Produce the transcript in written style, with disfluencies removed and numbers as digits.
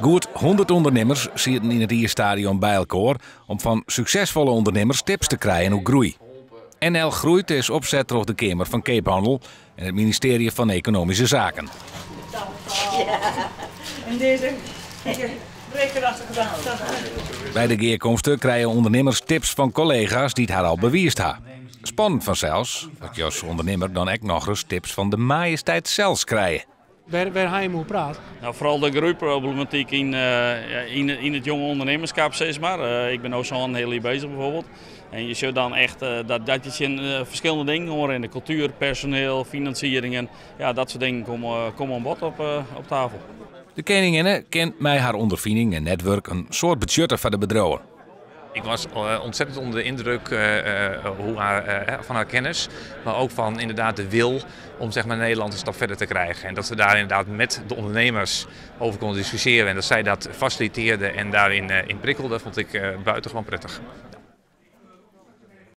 Goed 100 ondernemers zitten in het Ierstadion bij elkaar om van succesvolle ondernemers tips te krijgen hoe groei. NL Groeit is opzetter op de Kamer van Keephandel en het ministerie van Economische Zaken. Ja, en deze rekenachtig gedaan. Bij de geerkomsten krijgen ondernemers tips van collega's die het haar al bewiest hebben. Spannend vanzelfs, dat je als ondernemer dan ook nog eens tips van de majesteit zelfs krijgen. Waar ga je over praten? Nou, vooral de groeiproblematiek in het jonge ondernemerschap, zeg maar. Ik ben ook zo'n heel bezig bijvoorbeeld. En je ziet dan echt dat je verschillende dingen hoort in de cultuur, personeel, financieringen. Ja, dat soort dingen komen aan bod op tafel. De koningin kent mij haar ondervinding en netwerk een soort budgetten van de bedrijven. Ik was ontzettend onder de indruk van haar kennis, maar ook van inderdaad de wil om zeg maar, Nederland een stap verder te krijgen. En dat ze daar inderdaad met de ondernemers over konden discussiëren en dat zij dat faciliteerde en daarin in prikkelde, vond ik buitengewoon prettig.